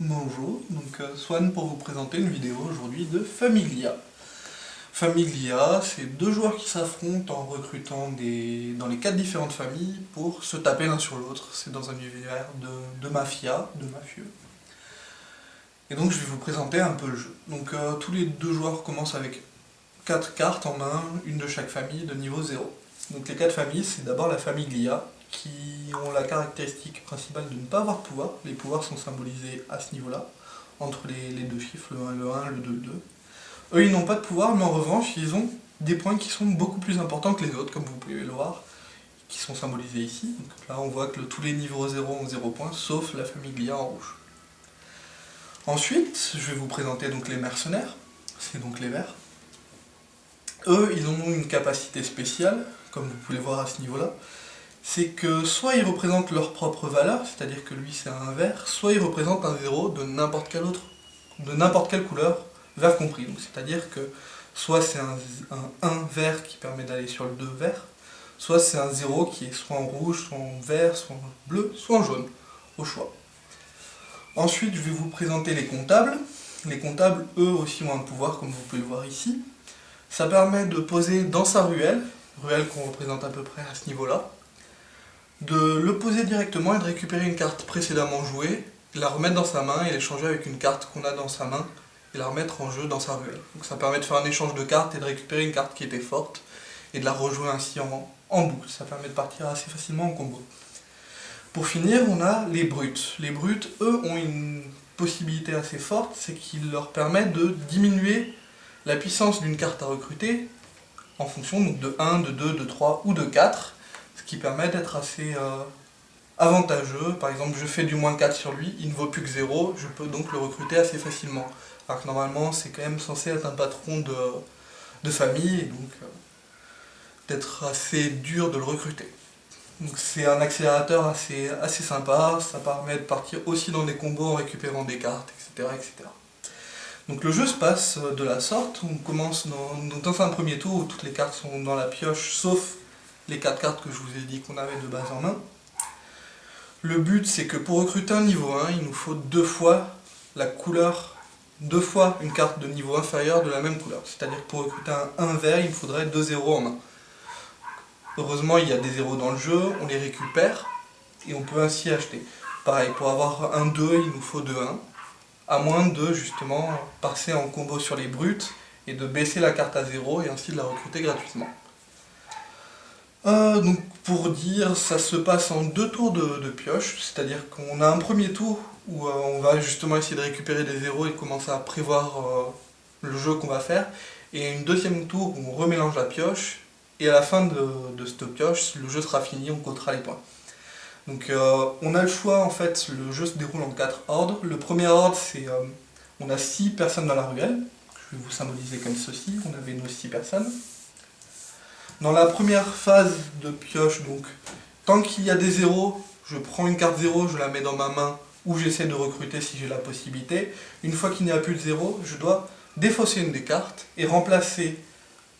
Bonjour, donc Swan pour vous présenter une vidéo aujourd'hui de Familia. Familia, c'est deux joueurs qui s'affrontent en recrutant dans les quatre différentes familles pour se taper l'un sur l'autre. C'est dans un univers de mafia, de mafieux. Et donc je vais vous présenter un peu le jeu. Donc tous les deux joueurs commencent avec 4 cartes en main, une de chaque famille de niveau 0. Donc les 4 familles, c'est d'abord la famille Glia, qui ont la caractéristique principale de ne pas avoir de pouvoir. Les pouvoirs sont symbolisés à ce niveau-là, entre les deux chiffres, le 1, le 1, le 2, le 2. Eux, ils n'ont pas de pouvoir, mais en revanche, ils ont des points qui sont beaucoup plus importants que les autres, comme vous pouvez le voir, qui sont symbolisés ici. Donc là, on voit que tous les niveaux 0 ont 0 points, sauf la famille Glia en rouge. Ensuite, je vais vous présenter donc les mercenaires, c'est donc les verts. Eux, ils ont une capacité spéciale, comme vous pouvez le voir à ce niveau-là, c'est que soit ils représentent leur propre valeur, c'est-à-dire que lui c'est un vert, soit ils représentent un 0 de n'importe quelle couleur, vert compris. Donc c'est-à-dire que soit c'est un 1 vert qui permet d'aller sur le 2 vert, soit c'est un 0 qui est soit en rouge, soit en vert, soit en bleu, soit en jaune, au choix. Ensuite, je vais vous présenter les comptables. Les comptables, eux aussi, ont un pouvoir, comme vous pouvez le voir ici. Ça permet de poser dans sa ruelle qu'on représente à peu près à ce niveau-là, de le poser directement et de récupérer une carte précédemment jouée, la remettre dans sa main et l'échanger avec une carte qu'on a dans sa main et la remettre en jeu dans sa ruelle. Donc ça permet de faire un échange de cartes et de récupérer une carte qui était forte et de la rejouer ainsi en boucle. Ça permet de partir assez facilement en combo. Pour finir, on a les brutes. Les brutes, eux, ont une possibilité assez forte, c'est qu'ils leur permettent de diminuer la puissance d'une carte à recruter en fonction donc, de 1, de 2, de 3 ou de 4, ce qui permet d'être assez avantageux. Par exemple, je fais du moins 4 sur lui, il ne vaut plus que 0, je peux donc le recruter assez facilement. Alors que normalement, c'est quand même censé être un patron de famille, et donc d'être assez dur de le recruter. Donc c'est un accélérateur assez sympa, ça permet de partir aussi dans des combos en récupérant des cartes, etc. etc. Donc le jeu se passe de la sorte, on commence dans un premier tour où toutes les cartes sont dans la pioche, sauf les 4 cartes que je vous ai dit qu'on avait de base en main. Le but c'est que pour recruter un niveau 1, il nous faut 2 fois la couleur, 2 fois une carte de niveau inférieur de la même couleur. C'est-à-dire que pour recruter un 1 vert, il me faudrait 2 zéros en main. Heureusement il y a des zéros dans le jeu, on les récupère et on peut ainsi acheter. Pareil, pour avoir un 2, il nous faut 2 1. À moins de justement passer en combo sur les brutes et de baisser la carte à 0 et ainsi de la recruter gratuitement. Donc pour dire, ça se passe en 2 tours de pioche, c'est-à-dire qu'on a un premier tour où on va justement essayer de récupérer des 0 et commencer à prévoir le jeu qu'on va faire, et une deuxième tour où on remélange la pioche, et à la fin de cette pioche, le jeu sera fini, on comptera les points. Donc on a le choix, en fait, le jeu se déroule en 4 ordres. Le premier ordre, c'est on a 6 personnes dans la ruelle. Je vais vous symboliser comme ceci, on avait nos 6 personnes. Dans la première phase de pioche, donc, tant qu'il y a des zéros, je prends une carte 0, je la mets dans ma main, ou j'essaie de recruter si j'ai la possibilité. Une fois qu'il n'y a plus de 0, je dois défausser une des cartes et remplacer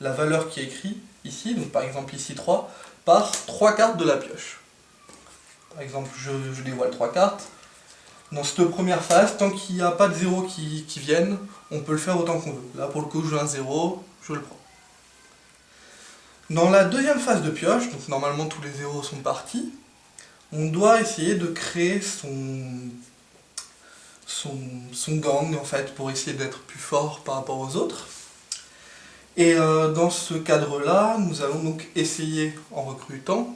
la valeur qui est écrite ici, donc par exemple ici 3, par 3 cartes de la pioche. Par exemple, je dévoile 3 cartes. Dans cette première phase, tant qu'il n'y a pas de 0 qui viennent, on peut le faire autant qu'on veut. Là, pour le coup, je veux un 0, je le prends. Dans la deuxième phase de pioche, donc normalement tous les 0 sont partis, on doit essayer de créer son gang, en fait, pour essayer d'être plus fort par rapport aux autres. Et dans ce cadre-là, nous allons donc essayer, en recrutant,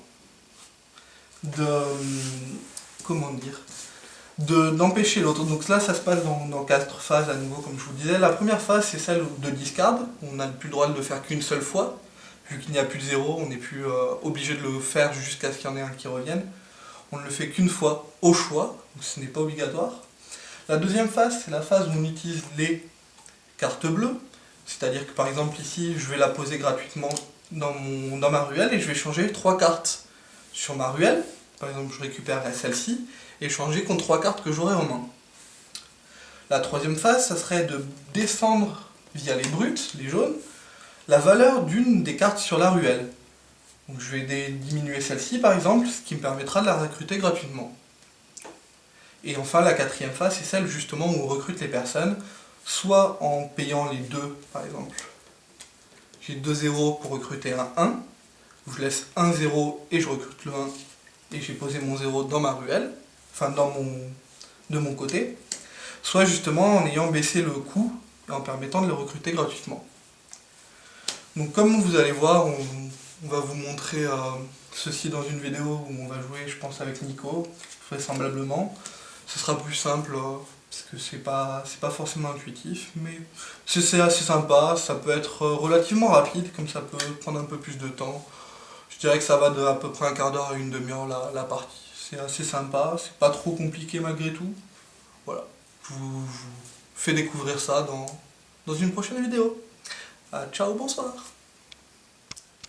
d'empêcher l'autre. Donc là, ça se passe dans 4 phases à nouveau, comme je vous disais. La première phase, c'est celle de discard. On n'a plus le droit de le faire qu'une seule fois. Vu qu'il n'y a plus de 0, on n'est plus obligé de le faire jusqu'à ce qu'il y en ait un qui revienne. On ne le fait qu'une fois au choix, donc ce n'est pas obligatoire. La deuxième phase, c'est la phase où on utilise les cartes bleues. C'est-à-dire que par exemple ici, je vais la poser gratuitement dans ma ruelle et je vais changer 3 cartes sur ma ruelle. Par exemple, je récupérerai celle-ci et changer contre 3 cartes que j'aurai en main. La troisième phase, ça serait de descendre via les brutes, les jaunes, la valeur d'une des cartes sur la ruelle. Donc je vais diminuer celle-ci par exemple, ce qui me permettra de la recruter gratuitement. Et enfin, la quatrième phase, c'est celle justement où on recrute les personnes, soit en payant les deux, par exemple. J'ai 2 zéros pour recruter un 1, où je laisse un 0 et je recrute le 1, et j'ai posé mon 0 dans ma ruelle, enfin de mon côté, soit justement en ayant baissé le coût et en permettant de le recruter gratuitement. Donc comme vous allez voir, on va vous montrer ceci dans une vidéo où on va jouer, je pense, avec Nico, vraisemblablement. Ce sera plus simple, parce que c'est pas forcément intuitif, mais c'est assez sympa, ça peut être relativement rapide, comme ça peut prendre un peu plus de temps. Je dirais que ça va de à peu près un quart d'heure à une demi-heure la partie. C'est assez sympa, c'est pas trop compliqué malgré tout. Voilà, je vous fais découvrir ça dans une prochaine vidéo. Ciao, bonsoir.